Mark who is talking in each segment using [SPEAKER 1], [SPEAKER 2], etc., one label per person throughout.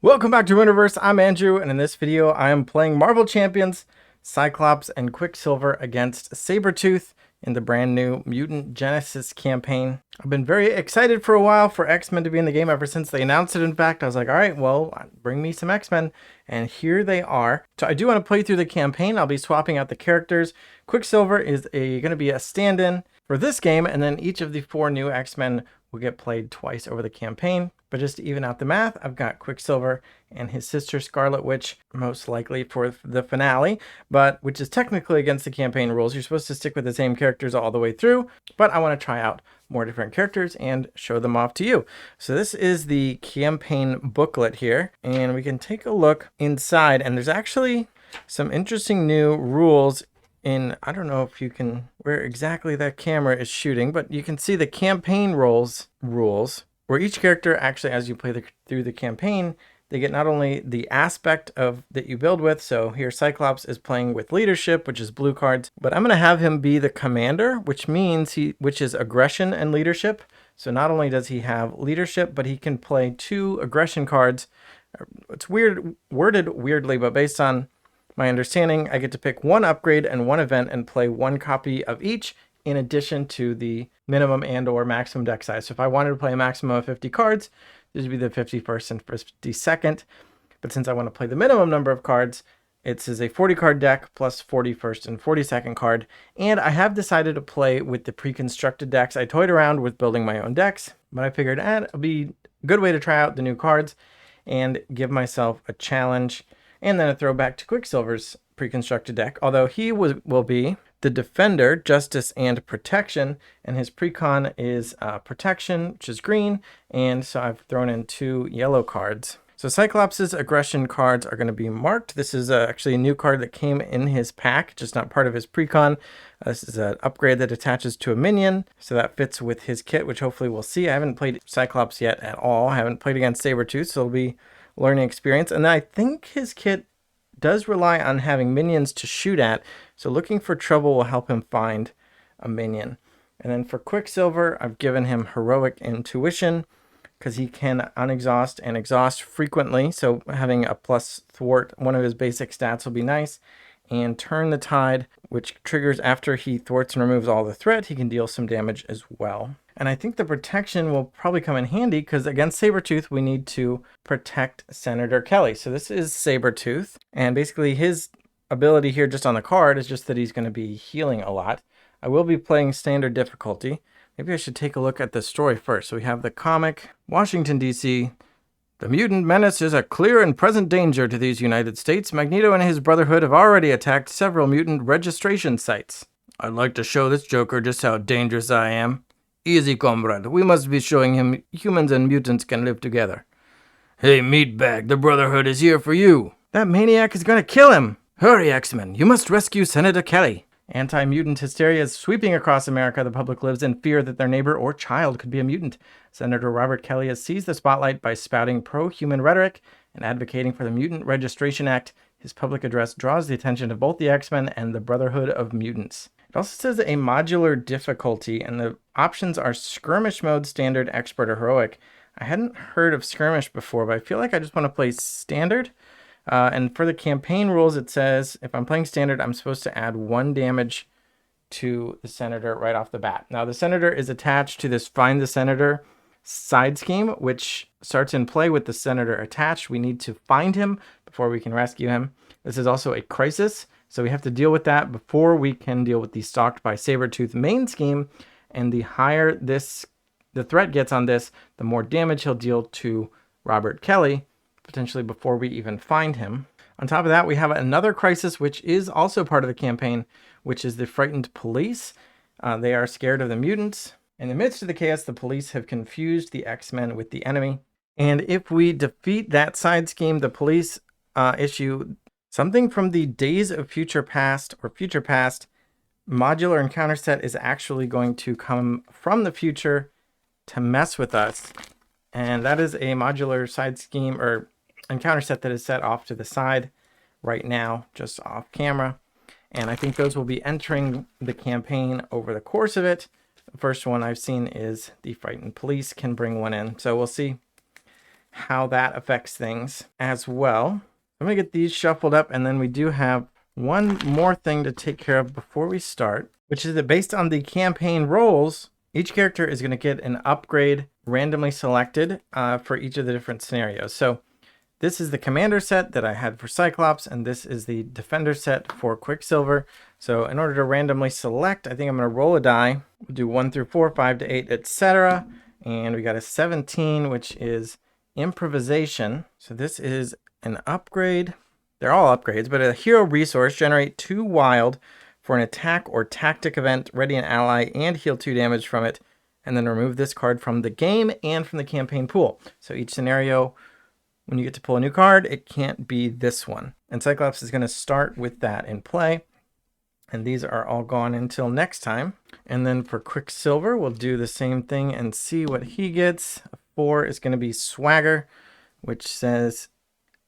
[SPEAKER 1] Welcome back to Universe. I'm Andrew, and in this video, I am playing Marvel Champions, Cyclops and Quicksilver against Sabretooth in the brand new Mutant Genesis campaign. I've been very excited for a while for X-Men to be in the game ever since they announced it. In fact, I was like, all right, well, bring me some X-Men, and here they are. So I do want to play through the campaign. I'll be swapping out the characters. Quicksilver is going to be a stand-in for this game, and then each of the 4 new X-Men will get played twice over the campaign. But just to even out the math, I've got Quicksilver and his sister Scarlet Witch, most likely for the finale, but which is technically against the campaign rules. You're supposed to stick with the same characters all the way through, but I want to try out more different characters and show them off to you. So this is the campaign booklet here, and we can take a look inside, and there's actually some interesting new rules in, I don't know if you can, where exactly that camera is shooting, but you can see the campaign rules, where each character actually, as you play through the campaign, they get not only the aspect of that you build with. So here Cyclops is playing with leadership, which is blue cards, but I'm going to have him be the commander, which means which is aggression and leadership. So not only does he have leadership, but he can play 2 aggression cards. It's worded weirdly, but based on my understanding, I get to pick 1 upgrade and 1 event and play 1 copy of each, in addition to the minimum and or maximum deck size. So if I wanted to play a maximum of 50 cards, this would be the 51st and 52nd. But since I want to play the minimum number of cards, it is a 40 card deck plus 41st and 42nd card. And I have decided to play with the pre-constructed decks. I toyed around with building my own decks, but I figured it'll be a good way to try out the new cards and give myself a challenge. And then a throwback to Quicksilver's pre-constructed deck, although he will be the Defender, Justice, and Protection, and his precon is Protection, which is green, and so I've thrown in 2 yellow cards. So Cyclops' aggression cards are going to be marked. This is actually a new card that came in his pack, just not part of his precon. This is an upgrade that attaches to a minion, so that fits with his kit, which hopefully we'll see. I haven't played Cyclops yet at all. I haven't played against Sabretooth, so it'll be learning experience. And I think his kit does rely on having minions to shoot at, so looking for trouble will help him find a minion. And then for Quicksilver, I've given him heroic intuition because he can unexhaust and exhaust frequently, so having a plus thwart, one of his basic stats, will be nice. And turn the tide, which triggers after he thwarts and removes all the threat. He can deal some damage as well. And I think the protection will probably come in handy because against Sabretooth, we need to protect Senator Kelly. So this is Sabretooth. And basically his ability here just on the card is just that he's going to be healing a lot. I will be playing standard difficulty. Maybe I should take a look at the story first. So we have the comic, Washington, D.C. The mutant menace is a clear and present danger to these United States. Magneto and his Brotherhood have already attacked several mutant registration sites. I'd like to show this Joker just how dangerous I am. Easy, comrade. We must be showing him humans and mutants can live together. Hey, meatbag, the Brotherhood is here for you. That maniac is gonna kill him. Hurry, X-Men. You must rescue Senator Kelly. Anti-mutant hysteria is sweeping across America. The public lives in fear that their neighbor or child could be a mutant. Senator Robert Kelly has seized the spotlight by spouting pro-human rhetoric and advocating for the Mutant Registration Act. His public address draws the attention of both the X-Men and the Brotherhood of Mutants. It also says a modular difficulty, and the options are skirmish mode, standard, expert, or heroic. I hadn't heard of skirmish before, but I feel like I just want to play standard. And for the campaign rules, it says if I'm playing standard, I'm supposed to add 1 damage to the Senator right off the bat. Now, the Senator is attached to this Find the Senator side scheme, which starts in play with the Senator attached. We need to find him before we can rescue him. This is also a crisis, so we have to deal with that before we can deal with the Stalked by Sabretooth main scheme. And the higher the threat gets on this, the more damage he'll deal to Robert Kelly, potentially before we even find him. On top of that, we have another crisis, which is also part of the campaign, which is the frightened police. They are scared of the mutants. In the midst of the chaos, the police have confused the X-Men with the enemy. And if we defeat that side scheme, the police issue something from the Days of Future Past or Future Past modular encounter set is actually going to come from the future to mess with us. And that is a modular side scheme or encounter set that is set off to the side right now, just off camera. And I think those will be entering the campaign over the course of it. The first one I've seen is the frightened police can bring one in. So we'll see how that affects things as well. I'm going to get these shuffled up, and then we do have one more thing to take care of before we start, which is that based on the campaign roles, each character is going to get an upgrade randomly selected for each of the different scenarios. So this is the commander set that I had for Cyclops, and this is the defender set for Quicksilver. So in order to randomly select, I think I'm going to roll a die. We'll do 1 through 4, 5 to 8, etc. And we got a 17, which is improvisation. So this is an upgrade. They're all upgrades, but a hero resource. Generate 2 wild for an attack or tactic event. Ready an ally and heal 2 damage from it. And then remove this card from the game and from the campaign pool. So each scenario, when you get to pull a new card, it can't be this one. And Cyclops is going to start with that in play. And these are all gone until next time. And then for Quicksilver, we'll do the same thing and see what he gets. 4 is going to be Swagger, which says,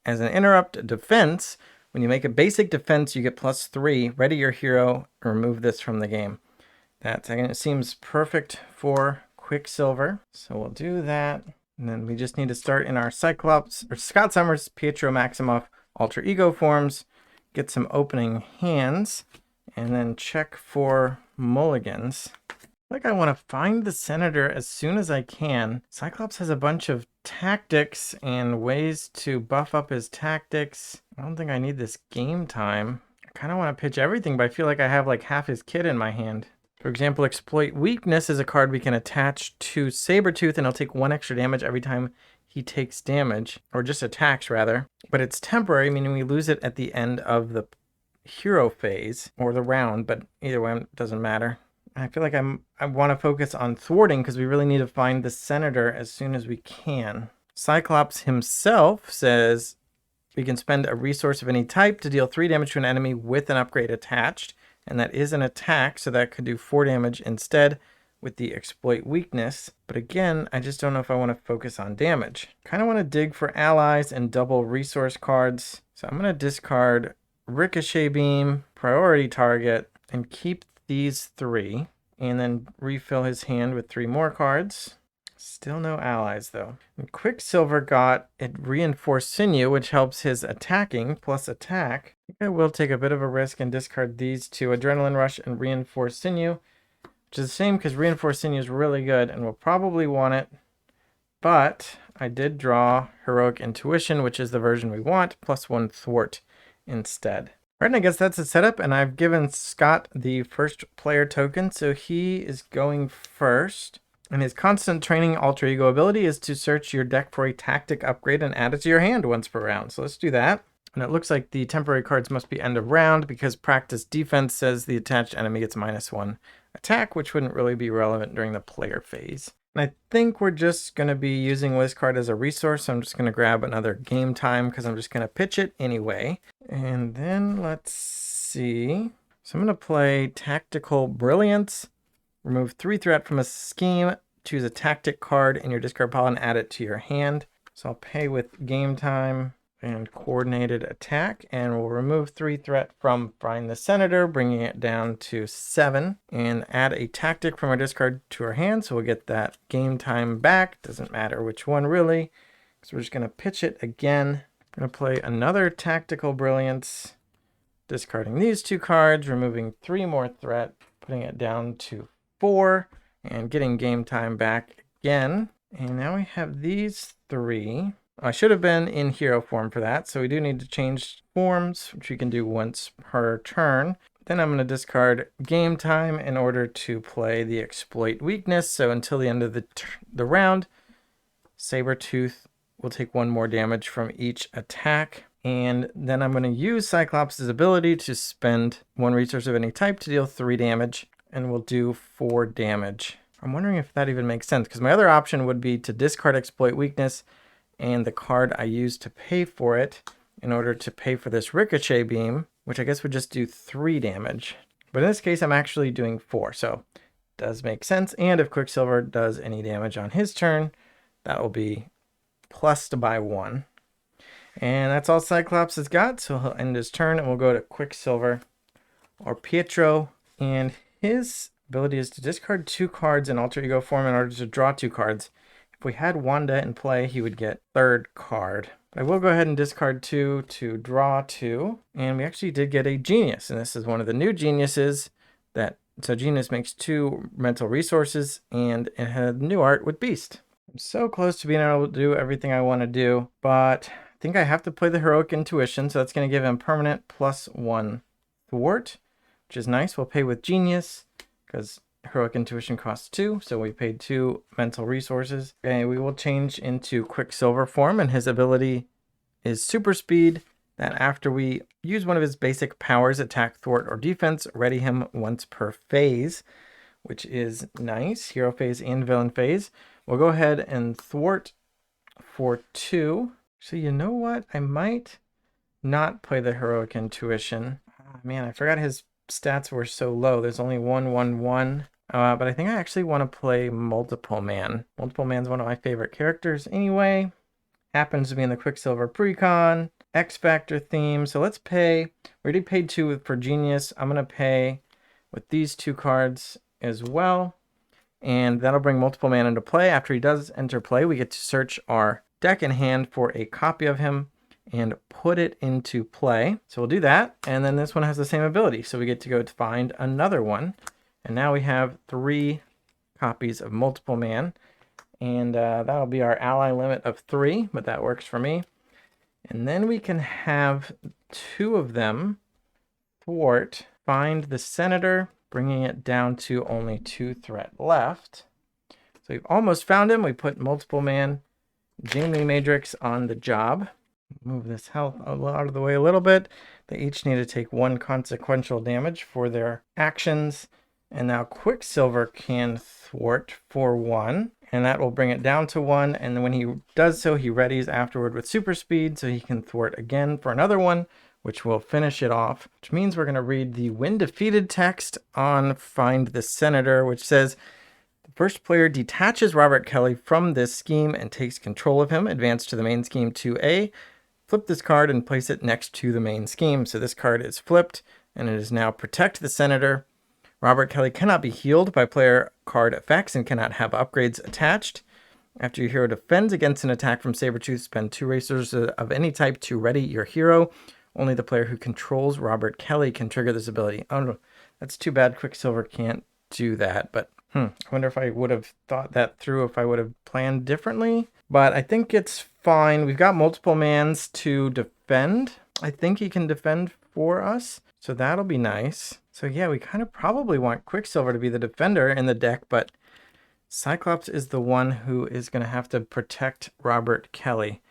[SPEAKER 1] as an interrupt defense, when you make a basic defense, you get +3. Ready your hero, remove this from the game. That it seems perfect for Quicksilver. So we'll do that. And then we just need to start in our Cyclops, or Scott Summers, Pietro Maximoff alter ego forms, get some opening hands, and then check for mulligans. I want to find the Senator as soon as I can. Cyclops has a bunch of tactics and ways to buff up his tactics. I don't think I need this game time. I kind of want to pitch everything, but I feel like I have like half his kit in my hand. For example, Exploit Weakness is a card we can attach to Sabretooth, and he'll take 1 extra damage every time he takes damage, or just attacks rather. But it's temporary, meaning we lose it at the end of the hero phase, or the round, but either way, it doesn't matter. I feel like I want to focus on thwarting, because we really need to find the Senator as soon as we can. Cyclops himself says we can spend a resource of any type to deal 3 damage to an enemy with an upgrade attached. And that is an attack, so that could do 4 damage instead with the Exploit Weakness. But again, I just don't know if I want to focus on damage. Kind of want to dig for allies and double resource cards. So I'm going to discard Ricochet Beam, Priority Target, and keep these 3. And then refill his hand with 3 more cards. Still no allies though. And Quicksilver got a Reinforced Sinew, which helps his attacking plus attack. I think I will take a bit of a risk and discard these 2, Adrenaline Rush and Reinforced Sinew, which is the same because Reinforced Sinew is really good and we'll probably want it. But I did draw Heroic Intuition, which is the version we want, +1 thwart instead. Right, and I guess that's the setup, and I've given Scott the first player token, so he is going first. And his constant training alter ego ability is to search your deck for a tactic upgrade and add it to your hand once per round. So let's do that. And it looks like the temporary cards must be end of round, because practice defense says the attached enemy gets -1 attack, which wouldn't really be relevant during the player phase. And I think we're just going to be using this card as a resource. So I'm just going to grab another game time because I'm just going to pitch it anyway. And then let's see. So I'm going to play Tactical Brilliance. Remove 3 threat from a scheme. Choose a tactic card in your discard pile and add it to your hand. So I'll pay with game time and coordinated attack, and we'll remove 3 threat from Find the Senator, bringing it down to 7, and add a tactic from our discard to our hand. So we'll get that game time back. Doesn't matter which one really, because we're just going to pitch it again. I'm going to play another Tactical Brilliance, discarding these 2 cards, removing 3 more threat, putting it down to 4, and getting game time back again. And now we have these 3. I should have been in hero form for that, so we do need to change forms, which we can do once per turn. Then I'm going to discard game time in order to play the Exploit Weakness. So until the end of the round, Sabretooth will take 1 more damage from each attack. And then I'm going to use Cyclops' ability to spend 1 resource of any type to deal 3 damage. And we'll do 4 damage. I'm wondering if that even makes sense, because my other option would be to discard Exploit Weakness and the card I used to pay for it in order to pay for this Ricochet Beam, which I guess would just do 3 damage. But in this case, I'm actually doing 4, so it does make sense. And if Quicksilver does any damage on his turn, that will be plussed by 1. And that's all Cyclops has got, so he'll end his turn, and we'll go to Quicksilver or Pietro. And his ability is to discard 2 cards in alter ego form in order to draw 2 cards. If we had Wanda in play, he would get third card. I will go ahead and discard 2 to draw 2. And we actually did get a genius. And this is one of the new geniuses that, so genius makes 2 mental resources and it had new art with Beast. I'm so close to being able to do everything I want to do, but I think I have to play the heroic intuition. So that's going to give him permanent +1 thwart, which is nice. We'll pay with genius because heroic intuition costs 2, so we paid 2 mental resources. Okay, we will change into Quicksilver form, and his ability is super speed, that after we use one of his basic powers, attack, thwart, or defense, ready him once per phase, which is nice. Hero phase and villain phase. We'll go ahead and thwart for 2. So you know what? I might not play the heroic intuition. Oh, man, I forgot his stats were so low. There's only 1/1/1. But I think I actually want to play Multiple Man. Multiple Man's one of my favorite characters anyway. Happens to be in the Quicksilver Precon, X Factor theme. So let's pay. We already paid 2 for Genius. I'm going to pay with these 2 cards as well. And that'll bring Multiple Man into play. After he does enter play, we get to search our deck in hand for a copy of him and put it into play. So we'll do that. And then this one has the same ability. So we get to go to find another one. And now we have 3 copies of Multiple Man. And that'll be our ally limit of 3, but that works for me. And then we can have 2 of them thwart, find the Senator, bringing it down to only 2 threat left. So we've almost found him. We put Multiple Man, Jamie Matrix on the job. Move this health out of the way a little bit. They each need to take 1 consequential damage for their actions. And now Quicksilver can thwart for 1, and that will bring it down to 1. And then when he does so, he readies afterward with super speed, so he can thwart again for another 1, which will finish it off. Which means we're going to read the when defeated text on Find the Senator, which says, the first player detaches Robert Kelly from this scheme and takes control of him. Advance to the main scheme 2A. Flip this card and place it next to the main scheme. So this card is flipped, and it is now Protect the Senator. Robert Kelly cannot be healed by player card effects and cannot have upgrades attached. After your hero defends against an attack from Sabretooth, spend 2 resources of any type to ready your hero. Only the player who controls Robert Kelly can trigger this ability. Oh no, that's too bad Quicksilver can't do that. But I wonder if I would have thought that through if I would have planned differently. But I think it's fine. We've got Multiple Mans to defend. I think he can defend for us. So that'll be nice. So yeah, we kind of probably want Quicksilver to be the defender in the deck, but Cyclops is the one who is going to have to protect Robert Kelly.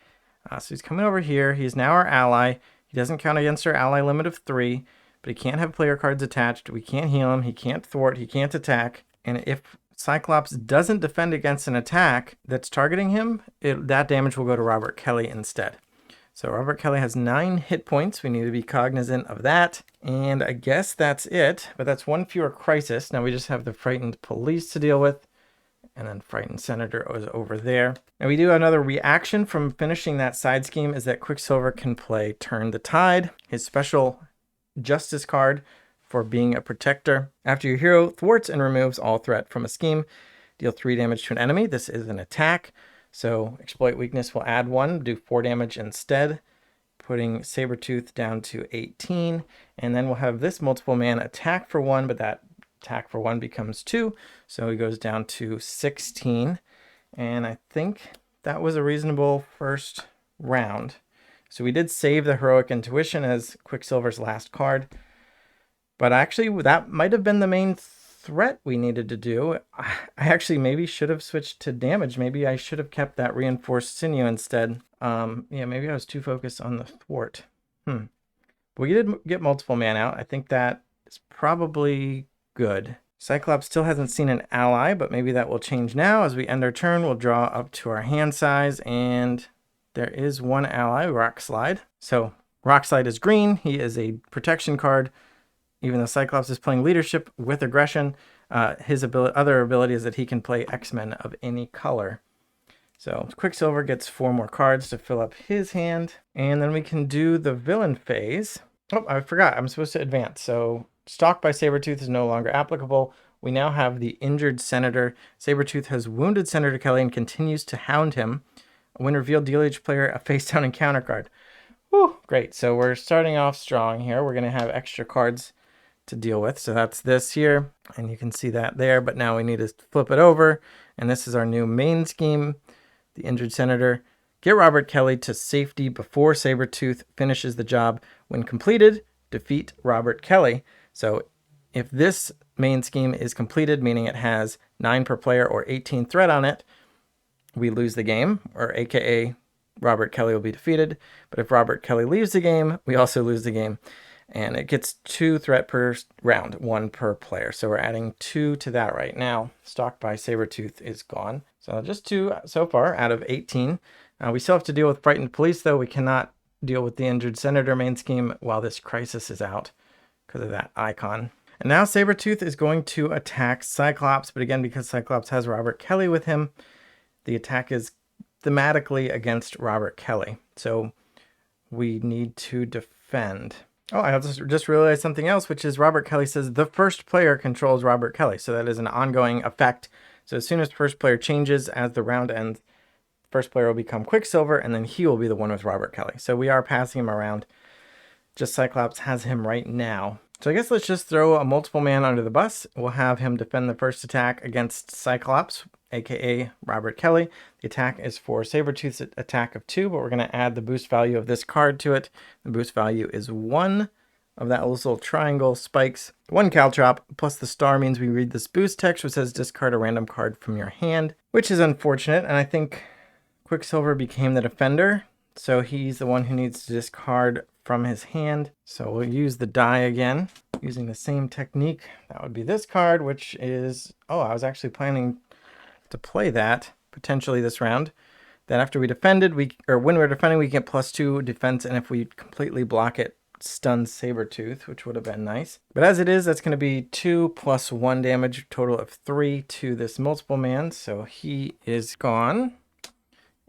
[SPEAKER 1] So he's coming over here. He's now our ally. He doesn't count against our ally limit of 3, but he can't have player cards attached. We can't heal him. He can't thwart. He can't attack. And if Cyclops doesn't defend against an attack that's targeting him, that damage will go to Robert Kelly instead. So Robert Kelly has 9 hit points. We need to be cognizant of that. And I guess that's it. But that's 1 fewer crisis. Now we just have the Frightened Police to deal with. And then Frightened Senator is over there. And we do another reaction from finishing that side scheme is that Quicksilver can play Turn the Tide, his special justice card for being a protector. After your hero thwarts and removes all threat from a scheme, deal 3 damage to an enemy. This is an attack. So exploit weakness will add 1, do 4 damage instead, putting Sabretooth down to 18. And then we'll have this Multiple Man attack for 1, but that attack for 1 becomes 2. So he goes down to 16. And I think that was a reasonable first round. So we did save the Heroic Intuition as Quicksilver's last card. But actually, that might have been the main threat we needed to do. I actually maybe should have switched to damage. Maybe I should have kept that Reinforced Sinew instead. Yeah, maybe I was too focused on the thwart. We did get Multiple Man out. I think that is probably good. Cyclops still hasn't seen an ally, but maybe that will change now. As we end our turn, we'll draw up to our hand size, and there is 1 ally, Rock Slide. So Rock Slide is green. He is a protection card. Even though Cyclops is playing leadership with aggression, his other ability is that he can play X-Men of any color. So Quicksilver gets 4 more cards to fill up his hand. And then we can do the villain phase. Oh, I forgot. I'm supposed to advance. So Stalk by Sabretooth is no longer applicable. we now have the injured Senator. Sabretooth has wounded Senator Kelly and continues to hound him. When revealed, deal each player a face-down encounter card. Whew, great. So we're starting off strong here. We're going to have extra cards to deal with. So that's this here, and you can see that there, but now we need to flip it over, and this is our new main scheme. The injured Senator. Get Robert Kelly to safety before Sabretooth finishes the job. When completed, defeat Robert Kelly. So if this main scheme is completed, meaning it has 9 per player or 18 threat on it, we lose the game, or aka Robert Kelly will be defeated. But if Robert Kelly leaves the game, we also lose the game. And it gets 2 threat per round, 1 per player. So we're adding 2 to that right now. Stalked by Sabretooth is gone. So just 2 so far out of 18. We still have to deal with Frightened Police, though. We cannot deal with the Injured Senator main scheme while this Crisis is out because of that icon. And now Sabretooth is going to attack Cyclops. But again, because Cyclops has Robert Kelly with him, the attack is thematically against Robert Kelly. So we need to defend. Oh, I just realized something else, which is Robert Kelly says the first player controls Robert Kelly. So that is an ongoing effect. So as soon as first player changes, as the round ends, first player will become Quicksilver, and then he will be the one with Robert Kelly. So we are passing him around. Just Cyclops has him right now. So I guess let's just throw a multiple man under the bus. We'll have him defend the first attack against Cyclops, aka Robert Kelly. The attack is for Sabretooth's attack of 2, but we're going to add the boost value of this card to it. The boost value is 1 of that little triangle spikes. 1 caltrop plus the star means we read this boost text, which says discard a random card from your hand, which is unfortunate. And I think Quicksilver became the defender, so he's the one who needs to discard from his hand. So we'll use the die again, using the same technique. That would be this card, which is, oh, I was actually planning to play that potentially this round. That after we defended, when we're defending, we get +2 defense, and if we completely block it, stun Sabretooth, which would have been nice. But as it is, that's going to be 2 + 1 damage, total of 3 to this multiple man. So he is gone.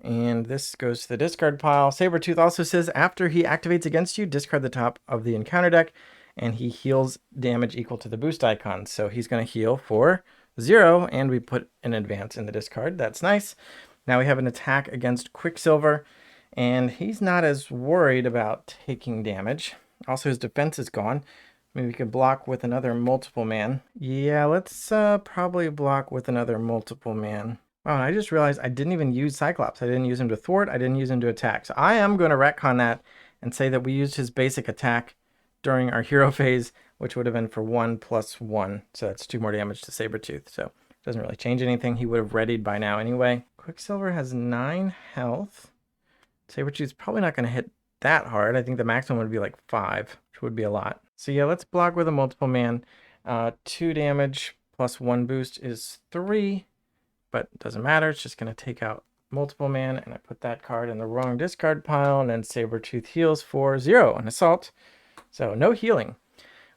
[SPEAKER 1] And this goes to the discard pile. Sabretooth also says after he activates against you, discard the top of the encounter deck, and he heals damage equal to the boost icon. So he's going to heal for 0, and we put an advance in the discard. That's nice. Now we have an attack against Quicksilver, and he's not as worried about taking damage. Also, his defense is gone. Maybe we could block with another multiple man. Yeah, let's probably block with another multiple man. Wow, and I just realized I didn't even use Cyclops. I didn't use him to thwart. I didn't use him to attack. So I am going to retcon that and say that we used his basic attack during our hero phase, which would have been for 1 + 1. So that's 2 more damage to Sabretooth. So it doesn't really change anything. He would have readied by now anyway. Quicksilver has 9 health. Sabretooth's probably not going to hit that hard. I think the maximum would be like 5, which would be a lot. So yeah, let's block with a multiple man. 2 damage plus 1 boost is 3. But it doesn't matter. It's just going to take out multiple man, and I put that card in the wrong discard pile, and then Sabretooth heals for 0 on assault. So no healing.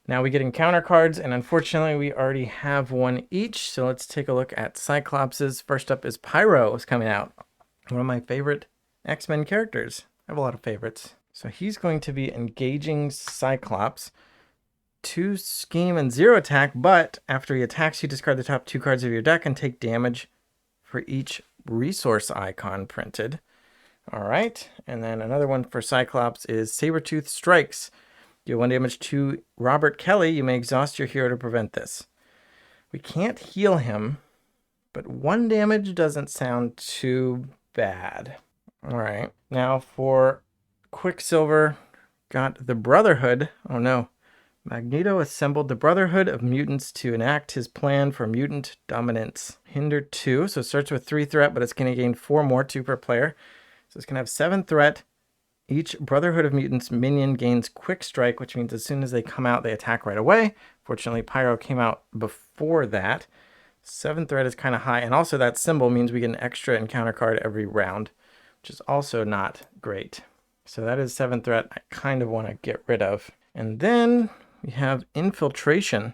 [SPEAKER 1] Now we get encounter cards, and unfortunately we already have 1 each. So let's take a look at Cyclops's. First up is Pyro is coming out. One of my favorite X-Men characters. I have a lot of favorites. So he's going to be engaging Cyclops. 2 scheme and 0 attack, but after he attacks, you discard the top 2 cards of your deck and take damage for each resource icon printed. All right, and then another one for Cyclops is Sabretooth Strikes. Deal 1 damage to Robert Kelly. You may exhaust your hero to prevent this. We can't heal him, but 1 damage doesn't sound too bad. All right, now for Quicksilver, got the Brotherhood. Oh no. Magneto assembled the Brotherhood of Mutants to enact his plan for mutant dominance. Hinder 2, so it starts with 3 threat, but it's going to gain 4 more, 2 per player. So it's going to have 7 threat. Each Brotherhood of Mutants minion gains Quick Strike, which means as soon as they come out, they attack right away. Fortunately, Pyro came out before that. 7 threat is kind of high, and also that symbol means we get an extra encounter card every round, which is also not great. So that is 7 threat I kind of want to get rid of. And then we have Infiltration.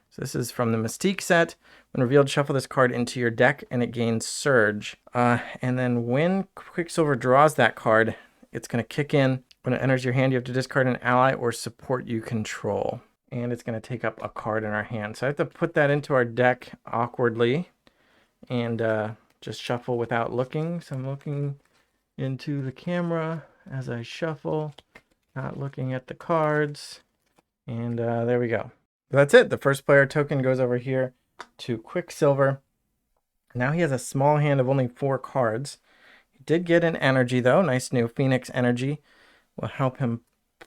[SPEAKER 1] So this is from the Mystique set. When revealed, shuffle this card into your deck and it gains Surge. And then when Quicksilver draws that card, it's going to kick in. When it enters your hand, you have to discard an ally or support you control. and it's going to take up a card in our hand. So I have to put that into our deck awkwardly and just shuffle without looking. So I'm looking into the camera as I shuffle, not looking at the cards. And there we go. That's it. The first player token goes over here to Quicksilver. Now he has a small hand of only 4 cards. He did get an energy though. Nice new Phoenix energy. Will help him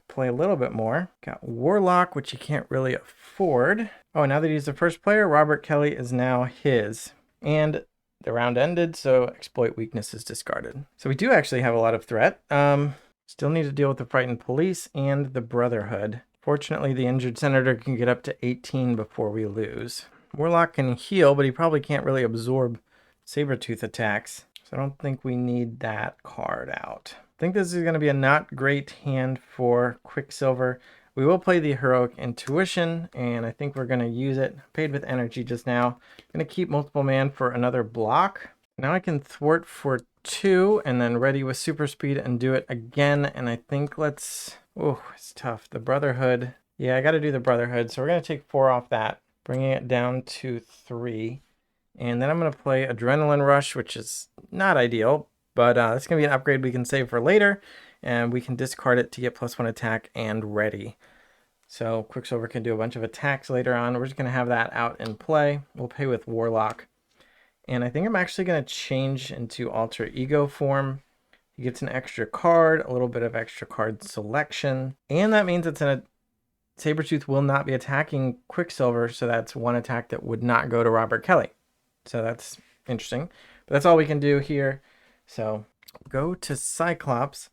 [SPEAKER 1] play a little bit more. Got Warlock, which he can't really afford. Oh, now that he's the first player, Robert Kelly is now his. And the round ended, so exploit weakness is discarded. So we do actually have a lot of threat. Still need to deal with the frightened police and the Brotherhood. Fortunately, the injured senator can get up to 18 before we lose. Warlock can heal, but he probably can't really absorb Sabretooth attacks. So I don't think we need that card out. I think this is going to be a not great hand for Quicksilver. We will play the Heroic Intuition, and I think we're going to use it. Paid with energy just now. I'm going to keep multiple man for another block. Now I can thwart for 2 and then ready with super speed and do it again. And I think let's... Oh, it's tough. The Brotherhood. Yeah, I got to do the Brotherhood. So we're going to take 4 off that, bringing it down to 3. And then I'm going to play Adrenaline Rush, which is not ideal, but it's going to be an upgrade we can save for later. And we can discard it to get +1 attack and ready. So Quicksilver can do a bunch of attacks later on. We're just going to have that out in play. We'll pay with Warlock. And I think I'm actually going to change into alter ego form. He gets an extra card, a little bit of extra card selection. And that means it's Sabretooth will not be attacking Quicksilver, so that's 1 attack that would not go to Robert Kelly. So that's interesting. But that's all we can do here. So go to Cyclops.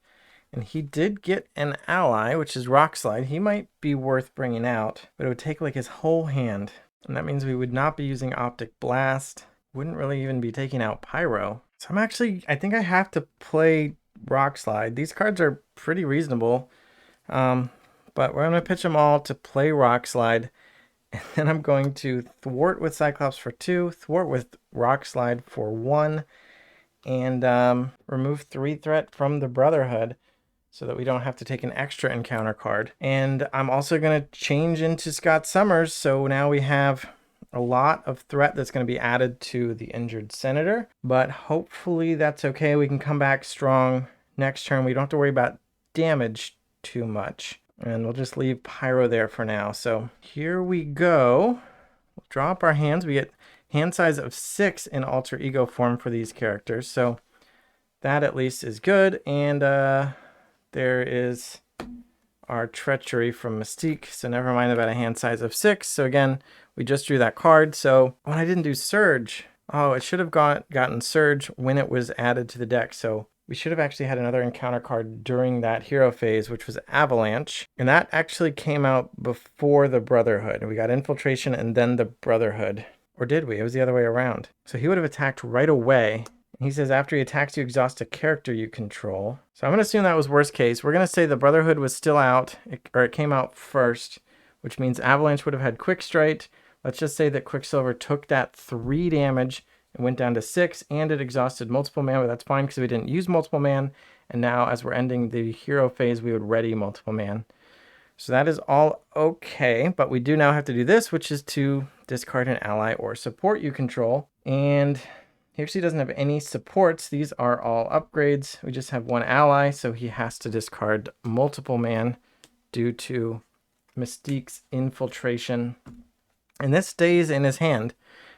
[SPEAKER 1] And he did get an ally, which is Rock Slide. He might be worth bringing out, but it would take like his whole hand. And that means we would not be using Optic Blast. Wouldn't really even be taking out Pyro. So I think I have to play Rock Slide. These cards are pretty reasonable. But we're going to pitch them all to play Rock Slide. And then I'm going to thwart with Cyclops for 2, thwart with Rock Slide for 1, and remove 3 threat from the Brotherhood, so that we don't have to take an extra encounter card. And I'm also going to change into Scott Summers, so now we have a lot of threat that's going to be added to the injured senator. But hopefully that's okay. We can come back strong next turn. We don't have to worry about damage too much. And we'll just leave Pyro there for now. So here we go. We'll draw up our hands. We get hand size of 6 in alter ego form for these characters. So that at least is good. And there is our treachery from Mystique. So never mind about a hand size of 6. So again, we just drew that card. So when I didn't do Surge, oh, it should have gotten Surge when it was added to the deck. So we should have actually had another encounter card during that hero phase, which was Avalanche. And that actually came out before the Brotherhood. We got Infiltration and then the Brotherhood. Or did we? It was the other way around. So he would have attacked right away. He says after he attacks you, exhaust a character you control. So I'm going to assume that was worst case. We're going to say the Brotherhood was still out, or it came out first, which means Avalanche would have had Quick Strike. Let's just say that Quicksilver took that 3 damage and went down to 6, and it exhausted multiple man, but that's fine because we didn't use multiple man. And now as we're ending the hero phase, we would ready multiple man. So that is all okay, but we do now have to do this, which is to discard an ally or support you control. And he actually doesn't have any supports. These are all upgrades. We just have 1 ally, so he has to discard multiple man due to Mystique's Infiltration. And this stays in his hand.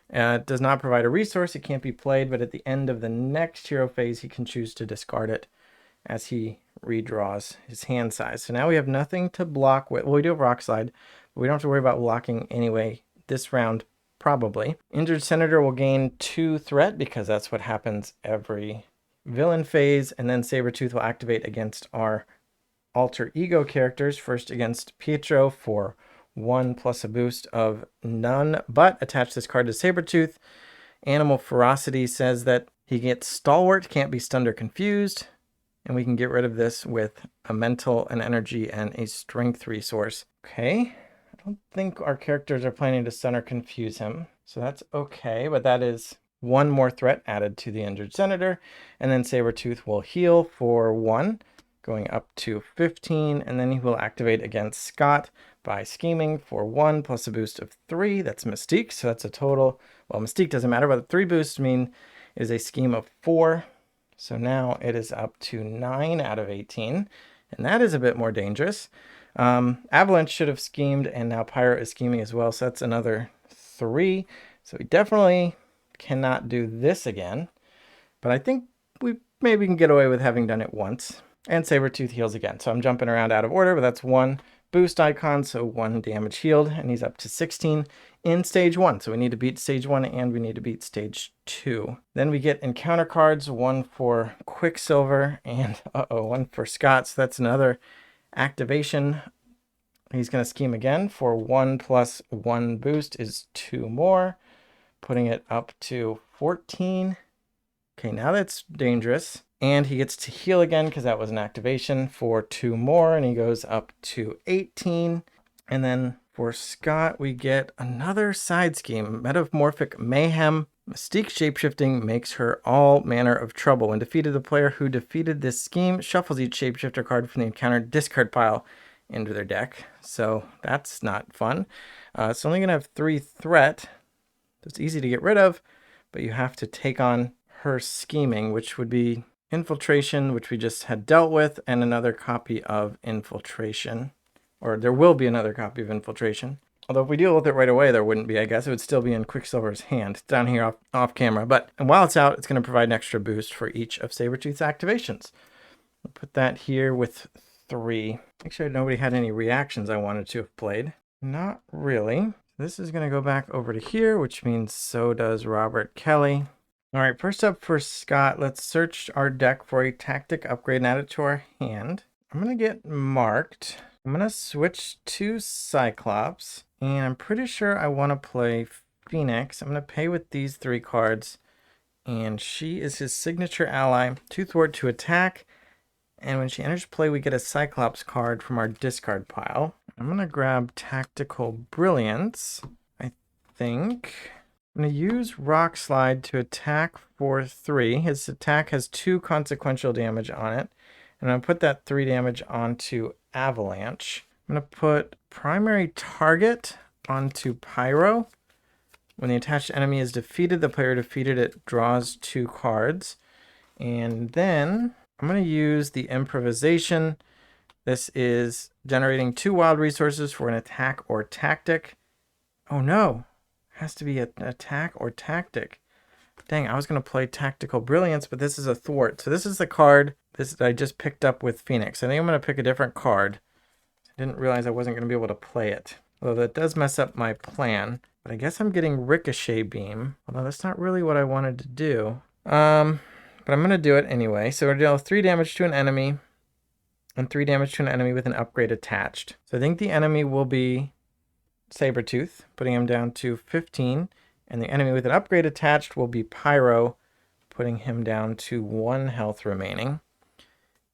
[SPEAKER 1] It does not provide a resource. It can't be played, but at the end of the next hero phase, he can choose to discard it as he redraws his hand size. So now we have nothing to block with. Well, we do have Rock Slide, but we don't have to worry about blocking anyway this round, probably. Injured Senator will gain 2 threat because that's what happens every villain phase. And then Sabretooth will activate against our alter ego characters. First against Pietro for 1 plus a boost of none, but attach this card to Sabretooth. Animal Ferocity says that he gets Stalwart, can't be stunned or confused, and we can get rid of this with a mental, an energy, and a strength resource. Okay, I don't think our characters are planning to stun or confuse him, so that's okay, but that is 1 more threat added to the injured senator, and then Sabretooth will heal for 1, going up to 15, and then he will activate against Scott by scheming for 1 plus a boost of 3. That's Mystique, so that's a total, well, Mystique doesn't matter, but 3 boosts mean is a scheme of 4. So now it is up to 9 out of 18, and that is a bit more dangerous. Avalanche should have schemed, and now Pyro is scheming as well, so that's another 3. So we definitely cannot do this again, but I think we maybe can get away with having done it once. And Sabretooth heals again. So I'm jumping around out of order, but that's 1 boost icon, so 1 damage healed, and he's up to 16 in stage 1. So we need to beat stage 1 and we need to beat stage 2. Then we get encounter cards, 1 for Quicksilver and 1 for Scott. So that's another activation. He's going to scheme again for 1 plus 1 boost is 2 more, putting it up to 14. Okay, now that's dangerous. And he gets to heal again because that was an activation for 2 more, and he goes up to 18. And then for Scott, we get another side scheme, Metamorphic Mayhem. Mystique shapeshifting makes her all manner of trouble. When defeated, the player who defeated this scheme shuffles each shapeshifter card from the encounter discard pile into their deck. So that's not fun. It's only going to have 3 threat. It's easy to get rid of, but you have to take on her scheming, which would be Infiltration, which we just had dealt with, and another copy of Infiltration. Or there will be another copy of Infiltration. Although if we deal with it right away, there wouldn't be, I guess. It would still be in Quicksilver's hand. It's down here off camera. And while it's out, it's going to provide an extra boost for each of Sabretooth's activations. We'll put that here with 3. Make sure nobody had any reactions I wanted to have played. Not really. This is going to go back over to here, which means so does Robert Kelly. All right, first up for Scott, let's search our deck for a tactic upgrade and add it to our hand. I'm going to get marked. I'm going to switch to Cyclops, and I'm pretty sure I want to play Phoenix. I'm going to pay with these 3 cards, and she is his signature ally, 2 thwart to attack, and when she enters play, we get a Cyclops card from our discard pile. I'm going to grab Tactical Brilliance, I think. I'm going to use Rock Slide to attack for 3. His attack has 2 consequential damage on it. And I'm going to put that 3 damage onto Avalanche. I'm going to put Primary Target onto Pyro. When the attached enemy is defeated, the player defeated it draws 2 cards. And then I'm going to use the Improvisation. This is generating 2 wild resources for an attack or tactic. Oh no! Has to be an attack or tactic. Dang, I was going to play Tactical Brilliance, but this is a thwart. So this is the card that I just picked up with Phoenix. I think I'm going to pick a different card. I didn't realize I wasn't going to be able to play it. Although that does mess up my plan. But I guess I'm getting Ricochet Beam. Although that's not really what I wanted to do. But I'm going to do it anyway. So we're dealing 3 damage to an enemy. And 3 damage to an enemy with an upgrade attached. So I think the enemy will be Sabretooth, putting him down to 15, and the enemy with an upgrade attached will be Pyro, putting him down to 1 health remaining.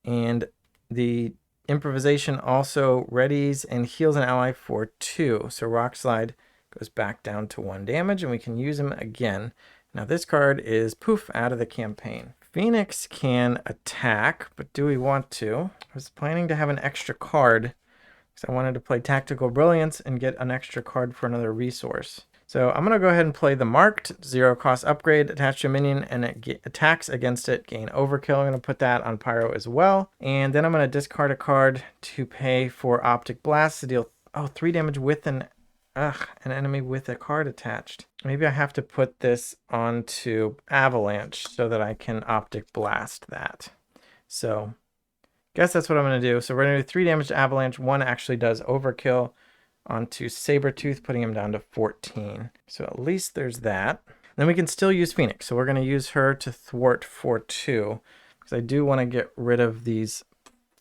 [SPEAKER 1] And the Improvisation also readies and heals an ally for 2, so Rock Slide goes back down to 1 damage, and we can use him again. Now this card is poof out of the campaign. Phoenix can attack, but do we want to? I was planning to have an extra card, I wanted to play Tactical Brilliance and get an extra card for another resource. So I'm going to go ahead and play the Marked, 0 cost upgrade, attach to a minion, and it attacks against it, gain Overkill. I'm going to put that on Pyro as well. And then I'm going to discard a card to pay for Optic Blast to deal 3 damage with an enemy with a card attached. Maybe I have to put this onto Avalanche so that I can Optic Blast that. So guess that's what I'm going to do. So we're going to do 3 damage to Avalanche. 1 actually does Overkill onto Sabretooth, putting him down to 14. So at least there's that. Then we can still use Phoenix. So we're going to use her to thwart for 2. Because I do want to get rid of these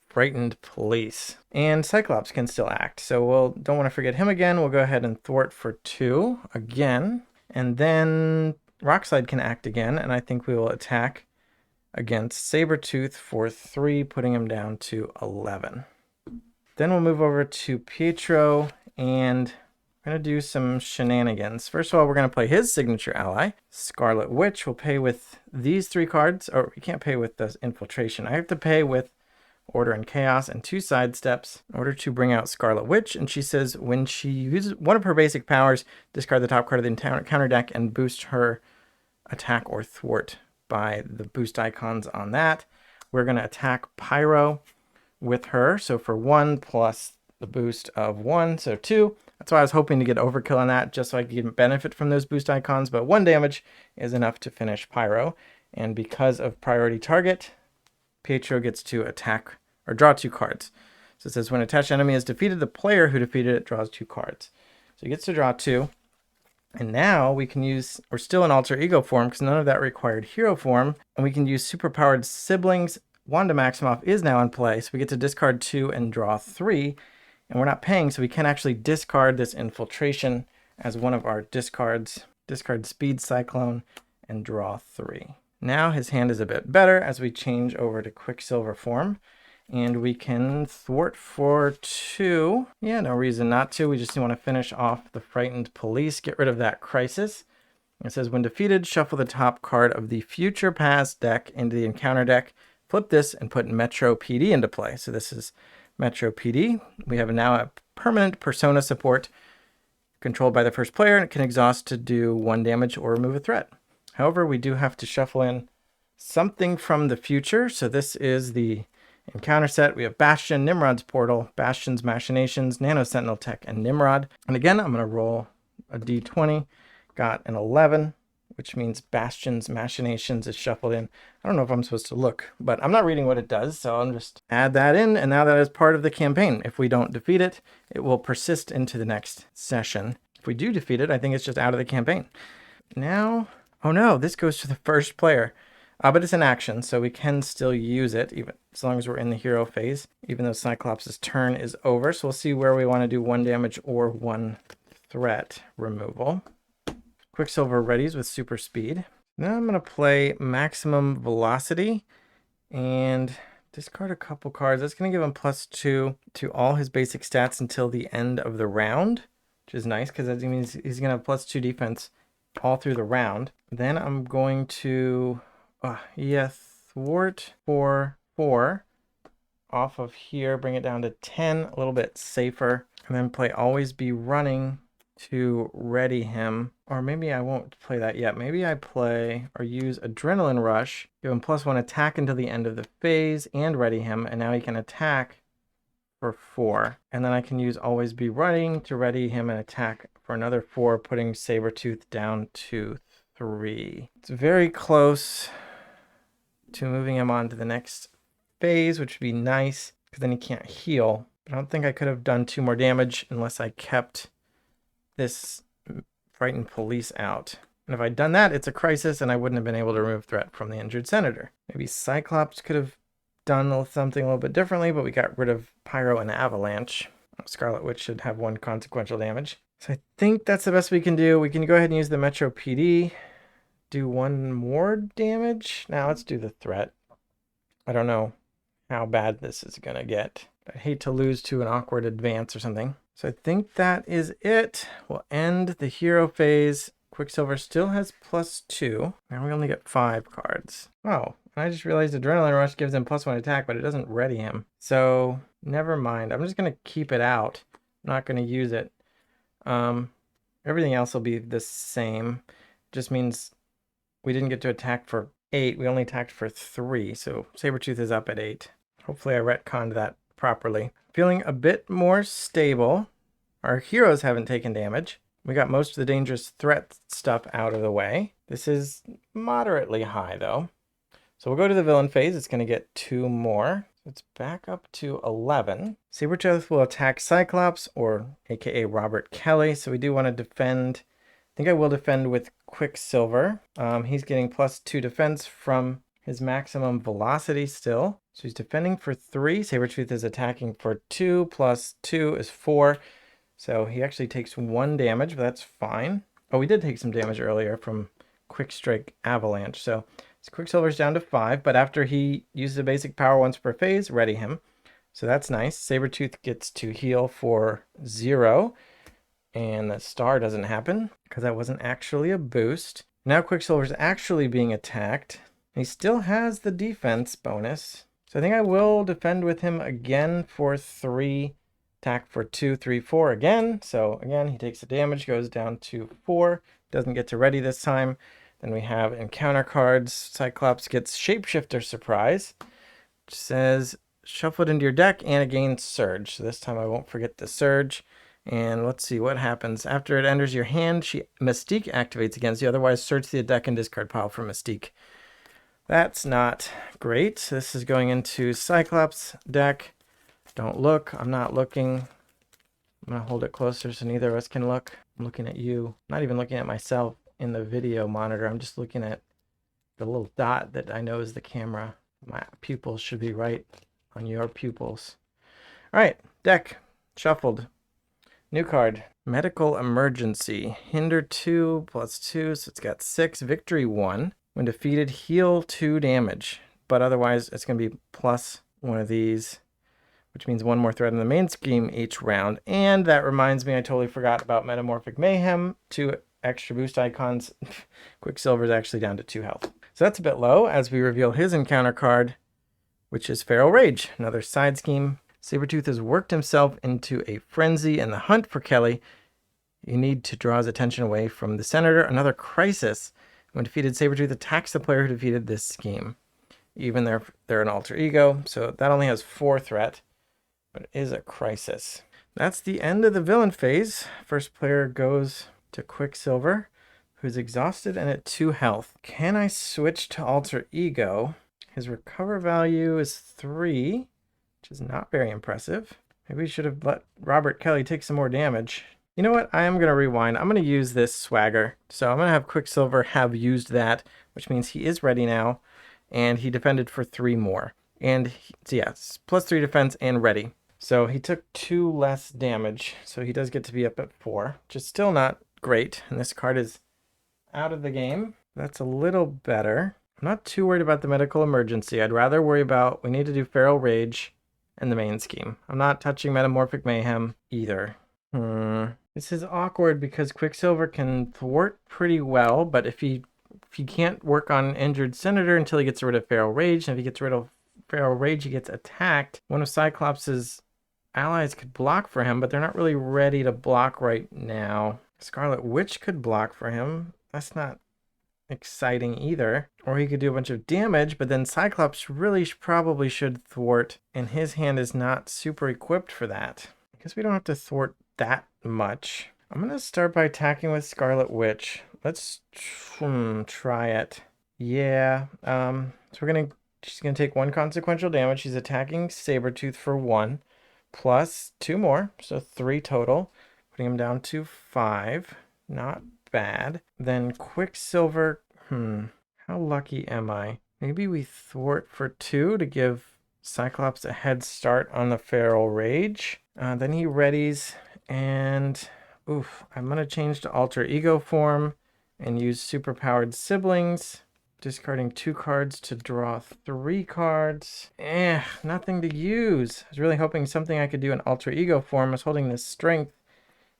[SPEAKER 1] frightened police. And Cyclops can still act. So we'll don't want to forget him again. We'll go ahead and thwart for 2 again. And then Rockslide can act again. And I think we will attack against Sabretooth for 3, putting him down to 11. Then we'll move over to Pietro, and we're going to do some shenanigans. First of all, we're going to play his signature ally, Scarlet Witch. We'll pay with these 3 cards, or we can't pay with the Infiltration. I have to pay with Order and Chaos, and 2 sidesteps in order to bring out Scarlet Witch. And she says when she uses one of her basic powers, discard the top card of the counter deck and boost her attack or thwart by the boost icons on that. We're going to attack Pyro with her. So for 1 plus the boost of 1, so 2. That's why I was hoping to get overkill on that, just so I could benefit from those boost icons. But 1 damage is enough to finish Pyro. And because of priority target, Pietro gets to attack or draw 2 cards. So it says when attached enemy is defeated, the player who defeated it draws 2 cards. So he gets to draw 2. And now we can use, we're still in alter ego form because none of that required hero form. And we can use superpowered siblings. Wanda Maximoff is now in play. So we get to discard 2 and draw 3. And we're not paying, so we can actually discard this infiltration as one of our discards. Discard Speed Cyclone and draw 3. Now his hand is a bit better as we change over to Quicksilver form. And we can thwart for 2. Yeah, no reason not to. We just want to finish off the Frightened Police. Get rid of that Crisis. It says when defeated, shuffle the top card of the Future Past deck into the encounter deck. Flip this and put Metro PD into play. So this is Metro PD. We have now a permanent persona support controlled by the first player, and it can exhaust to do 1 damage or remove a threat. However, we do have to shuffle in something from the future. So this is the encounter set. We have Bastion, Nimrod's Portal, Bastion's Machinations, Nano Sentinel Tech, and Nimrod. And again, I'm going to roll a d20. Got an 11, which means Bastion's Machinations is shuffled in. I don't know if I'm supposed to look, but I'm not reading what it does, so I'll just add that in. And now that is part of the campaign. If we don't defeat it, it will persist into the next session. If we do defeat it, I think it's just out of the campaign. Now, oh no, this goes to the first player. But it's an action, so we can still use it, even as long as we're in the hero phase, even though Cyclops' turn is over. So we'll see where we want to do 1 damage or 1 threat removal. Quicksilver readies with super speed. Now I'm going to play maximum velocity and discard a couple cards. That's going to give him +2 to all his basic stats until the end of the round, which is nice because that means he's going to have +2 defense all through the round. Then I'm going to... thwart for 4 off of here, bring it down to 10, a little bit safer, and then play Always Be Running to ready him. Or maybe I won't play that yet. Maybe I play or use Adrenaline Rush, give him +1 attack until the end of the phase and ready him, and now he can attack for 4. And then I can use Always Be Running to ready him and attack for another 4, putting Sabretooth down to 3. It's very close to moving him on to the next phase, which would be nice because then he can't heal. But I don't think I could have done 2 more damage unless I kept this Frightened Police out. And if I'd done that, it's a crisis and I wouldn't have been able to remove threat from the injured senator. Maybe Cyclops could have done something a little bit differently, but we got rid of Pyro and Avalanche. Scarlet Witch should have 1 consequential damage. So I think that's the best we can do. We can go ahead and use the Metro PD. Do 1 more damage. Now let's do the threat. I don't know how bad this is going to get. I hate to lose to an awkward advance or something. So I think that is it. We'll end the hero phase. Quicksilver still has +2. Now we only get 5 cards. Oh, I just realized Adrenaline Rush gives him +1 attack, but it doesn't ready him. So never mind. I'm just going to keep it out. I'm not going to use it. Everything else will be the same. Just means we didn't get to attack for 8. We only attacked for 3. So Sabretooth is up at 8. Hopefully I retconned that properly. Feeling a bit more stable. Our heroes haven't taken damage. We got most of the dangerous threat stuff out of the way. This is moderately high though. So we'll go to the villain phase. It's going to get 2 more. It's back up to 11. Sabretooth will attack Cyclops, or aka Robert Kelly. So we do want to defend. I think I will defend with Quicksilver. He's getting +2 defense from his maximum velocity still. So he's defending for 3. Sabretooth is attacking for 2. +2 is 4. So he actually takes 1 damage, but that's fine. Oh, we did take some damage earlier from Quick Strike Avalanche. So Quicksilver's down to 5, but after he uses a basic power once per phase, ready him. So that's nice. Sabretooth gets to heal for 0. And the star doesn't happen because that wasn't actually a boost. Now Quicksilver's actually being attacked. He still has the defense bonus. So I think I will defend with him again for 3, attack for 2, 3, 4 again. So again, he takes the damage, goes down to 4, doesn't get to ready this time. Then we have encounter cards. Cyclops gets Shapeshifter Surprise, which says shuffle it into your deck and it gains Surge. So this time I won't forget the Surge. And let's see what happens. After it enters your hand, Mystique activates against you. Otherwise, search the deck and discard pile for Mystique. That's not great. This is going into Cyclops deck. Don't look. I'm not looking. I'm going to hold it closer so neither of us can look. I'm looking at you. I'm not even looking at myself in the video monitor. I'm just looking at the little dot that I know is the camera. My pupils should be right on your pupils. All right, deck shuffled. New card, Medical Emergency. Hinder 2 plus 2, so it's got 6. Victory 1. When defeated, heal 2 damage. But otherwise, it's going to be plus one of these, which means 1 more threat in the main scheme each round. And that reminds me, I totally forgot about Metamorphic Mayhem. 2 extra boost icons. Quicksilver is actually down to 2 health. So that's a bit low as we reveal his encounter card, which is Feral Rage. Another side scheme. Sabretooth has worked himself into a frenzy in the hunt for Kelly. You need to draw his attention away from the Senator. Another crisis. When defeated, Sabretooth attacks the player who defeated this scheme. Even they're an alter ego, so that only has 4 threat, but it is a crisis. That's the end of the villain phase. First player goes to Quicksilver, who's exhausted and at 2 health. Can I switch to alter ego? His recover value is 3. Which is not very impressive. Maybe we should have let Robert Kelly take some more damage. You know what? I am going to rewind. I'm going to use this swagger. So I'm going to have Quicksilver have used that, which means he is ready now. And he defended for 3 more. And so yeah, plus 3 defense and ready. So he took 2 less damage. So he does get to be up at 4, which is still not great. And this card is out of the game. That's a little better. I'm not too worried about the medical emergency. I'd rather worry about, we need to do Feral Rage and the main scheme. I'm not touching Metamorphic Mayhem either. This is awkward because Quicksilver can thwart pretty well, but if he can't work on injured Senator until he gets rid of Feral Rage, and if he gets rid of Feral Rage, he gets attacked. One of Cyclops' allies could block for him, but they're not really ready to block right now. Scarlet Witch could block for him. That's not exciting either. Or he could do a bunch of damage, but then Cyclops really probably should thwart, and his hand is not super equipped for that. I guess we don't have to thwart that much. I'm going to start by attacking with Scarlet Witch. Let's try it. Yeah, so she's going to take 1 consequential damage. She's attacking Sabretooth for 1, plus 2 more, so 3 total, putting him down to 5. Not bad. Then Quicksilver, how lucky am I? Maybe we thwart for 2 to give Cyclops a head start on the Feral Rage. Then he readies, and I'm going to change to alter ego form and use superpowered siblings, discarding 2 cards to draw 3 cards. Nothing to use. I was really hoping something I could do in alter ego form. I was holding this strength,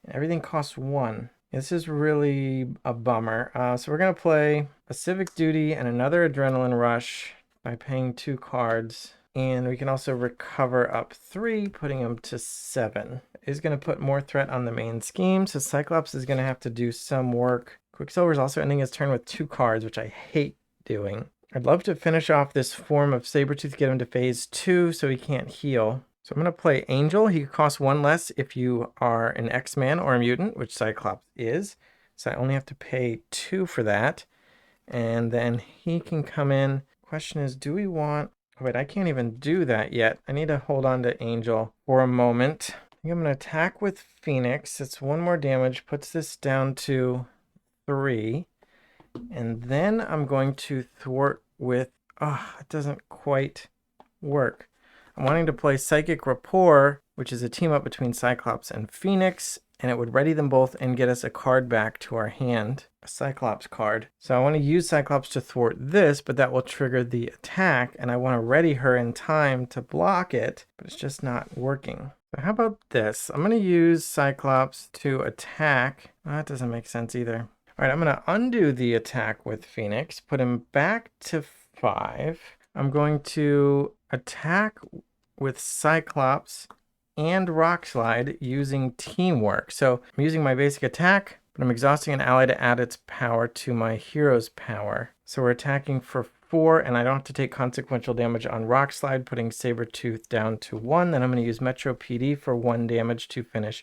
[SPEAKER 1] and everything costs 1. This is really a bummer. So we're going to play a Civic Duty and another Adrenaline Rush by paying 2 cards. And we can also recover up 3, putting him to 7. Is going to put more threat on the main scheme, so Cyclops is going to have to do some work. Quicksilver is also ending his turn with 2 cards, which I hate doing. I'd love to finish off this form of Sabretooth, get him to phase 2 so he can't heal. So I'm going to play Angel. He costs 1 less if you are an X-Man or a mutant, which Cyclops is. So I only have to pay 2 for that. And then he can come in. Question is, do we want... Oh, wait, I can't even do that yet. I need to hold on to Angel for a moment. I think I'm going to attack with Phoenix. It's 1 more damage. Puts this down to 3. And then I'm going to thwart with... it doesn't quite work. I'm wanting to play Psychic Rapport, which is a team up between Cyclops and Phoenix, and it would ready them both and get us a card back to our hand, a Cyclops card. So I want to use Cyclops to thwart this, but that will trigger the attack, and I want to ready her in time to block it, but it's just not working. So how about this? I'm going to use Cyclops to attack. That doesn't make sense either. All right, I'm going to undo the attack with Phoenix, put him back to 5. I'm going to attack with Cyclops and Rock Slide using teamwork. So I'm using my basic attack, but I'm exhausting an ally to add its power to my hero's power. So we're attacking for 4, and I don't have to take consequential damage on Rock Slide, putting Sabretooth down to 1. Then I'm going to use Metro PD for 1 damage to finish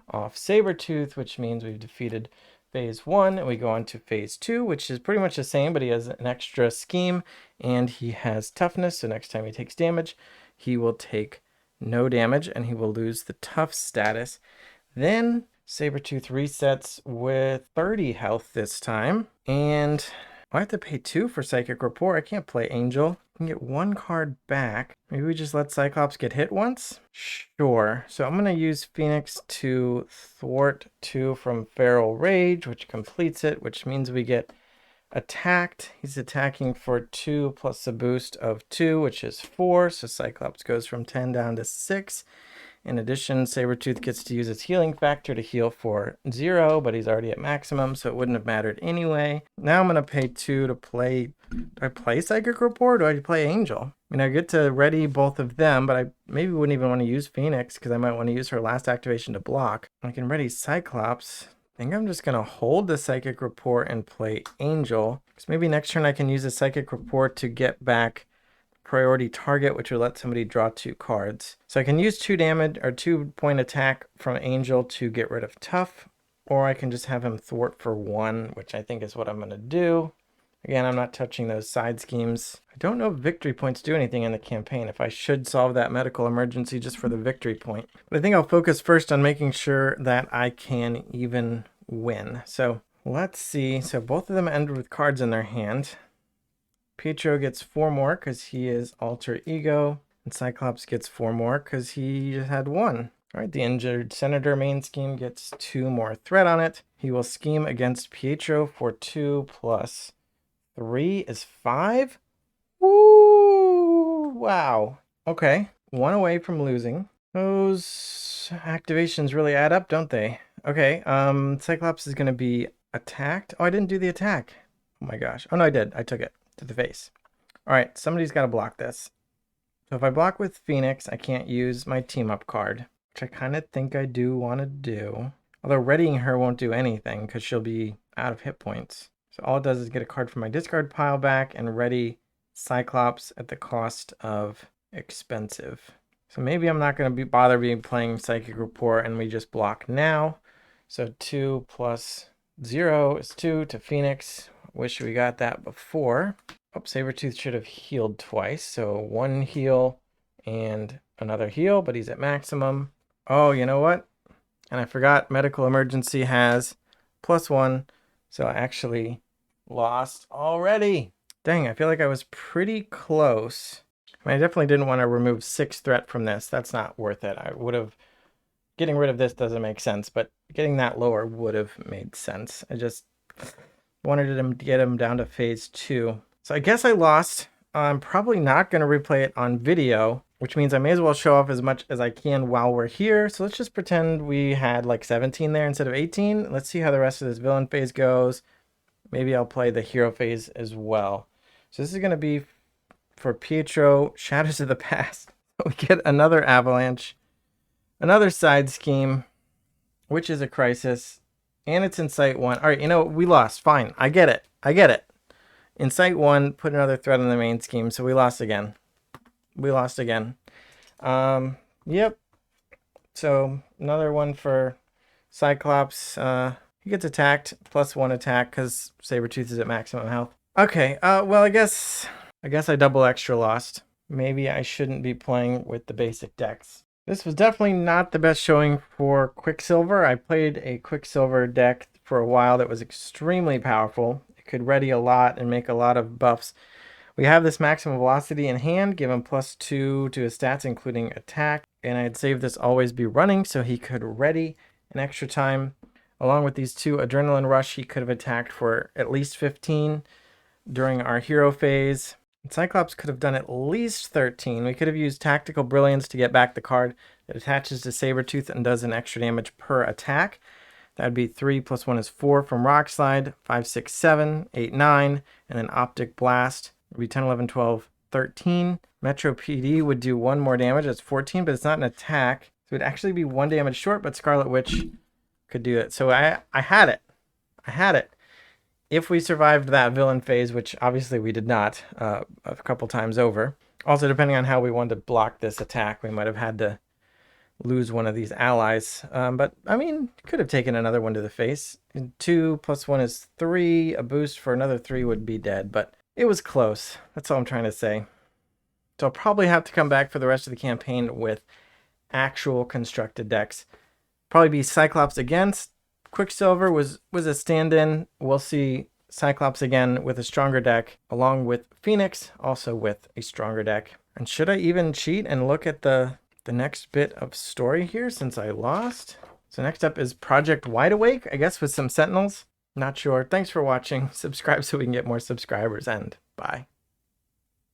[SPEAKER 1] off Sabretooth, which means we've defeated phase 1, and we go on to phase 2, which is pretty much the same, but he has an extra scheme, and he has toughness, so next time he takes damage, he will take no damage, and he will lose the tough status. Then Sabretooth resets with 30 health this time, and I have to pay 2 for Psychic Rapport. I can't play Angel. I can get 1 card back. Maybe we just let Cyclops get hit once? Sure. So I'm going to use Phoenix to thwart 2 from Feral Rage, which completes it, which means we get attacked. He's attacking for 2 plus a boost of 2, which is 4. So Cyclops goes from 10 down to 6. In addition, Sabretooth gets to use its healing factor to heal for 0, but he's already at maximum, so it wouldn't have mattered anyway. Now I'm going to pay 2 to play... Do I play Psychic Rapport or do I play Angel? I mean, I get to ready both of them, but I maybe wouldn't even want to use Phoenix because I might want to use her last activation to block. I can ready Cyclops. I think I'm just going to hold the Psychic Rapport and play Angel. Because maybe next turn I can use a Psychic Rapport to get back priority target, which will let somebody draw 2 cards. So I can use 2 damage or 2-point attack from Angel to get rid of Tough, or I can just have him thwart for 1, which I think is what I'm going to do. Again, I'm not touching those side schemes. I don't know if victory points do anything in the campaign, if I should solve that medical emergency just for the victory point. But I think I'll focus first on making sure that I can even win. So let's see. So both of them ended with cards in their hand. Pietro gets 4 more because he is alter ego, and Cyclops gets 4 more because he just had 1. All right, the injured senator main scheme gets 2 more threat on it. He will scheme against Pietro for 2 plus 3 is 5. Woo! Wow. Okay, 1 away from losing. Those activations really add up, don't they? Okay, Cyclops is going to be attacked. Oh, I didn't do the attack. Oh my gosh. Oh no, I did. I took it to the face. All right, somebody's got to block this. So if I block with Phoenix, I can't use my team up card, which I kind of think I do want to do. Although readying her won't do anything because she'll be out of hit points. So all it does is get a card from my discard pile back and ready Cyclops at the cost of expensive. So maybe I'm not going to bother playing Psychic Rapport and we just block now. So 2 plus 0 is 2 to Phoenix. Wish we got that before. Oh, Sabretooth should have healed twice. So 1 heal and another heal, but he's at maximum. Oh, you know what? And I forgot medical emergency has +1. So I actually lost already. Dang, I feel like I was pretty close. I mean, I definitely didn't want to remove 6 threat from this. That's not worth it. I would have... Getting rid of this doesn't make sense, but getting that lower would have made sense. I just wanted him to get him down to phase 2. So I guess I lost. I'm probably not going to replay it on video, which means I may as well show off as much as I can while we're here. So let's just pretend we had like 17 there instead of 18. Let's see how the rest of this villain phase goes. Maybe I'll play the hero phase as well. So this is going to be for Pietro, Shadows of the Past. We get another avalanche, another side scheme, which is a crisis, and it's in Site 1. All right, you know, we lost. Fine. I get it. I get it. In Site 1, put another threat on the main scheme, so we lost again. We lost again. Yep. So another one for Cyclops. He gets attacked, +1 attack, because Sabretooth is at maximum health. Okay, well, I guess I double extra lost. Maybe I shouldn't be playing with the basic decks. This was definitely not the best showing for Quicksilver. I played a Quicksilver deck for a while that was extremely powerful. It could ready a lot and make a lot of buffs. We have this maximum velocity in hand, give him +2 to his stats, including attack. And I'd save this always be running so he could ready an extra time. Along with these 2 Adrenaline Rush, he could have attacked for at least 15 during our hero phase. And Cyclops could have done at least 13. We could have used Tactical Brilliance to get back the card that attaches to Sabretooth and does an extra damage per attack. That would be 3 + 1 is 4 from Rock Slide, 5, 6, 7, 8, 9, and then Optic Blast. It would be 10, 11, 12, 13. Metro PD would do 1 more damage. That's 14, but it's not an attack. So it would actually be 1 damage short, but Scarlet Witch could do it. So I had it. I had it. If we survived that villain phase, which obviously we did not a couple times over. Also, depending on how we wanted to block this attack, we might have had to lose one of these allies. But, I mean, could have taken another one to the face. 2 + 1 is 3. A boost for another 3 would be dead. But it was close. That's all I'm trying to say. So I'll probably have to come back for the rest of the campaign with actual constructed decks. Probably be Cyclops against Quicksilver was a stand-in. We'll see Cyclops again with a stronger deck, along with Phoenix, also with a stronger deck. And should I even cheat and look at the next bit of story here since I lost? So next up is Project Wide Awake, I guess with some Sentinels. Not sure. Thanks for watching. Subscribe so we can get more subscribers, and bye.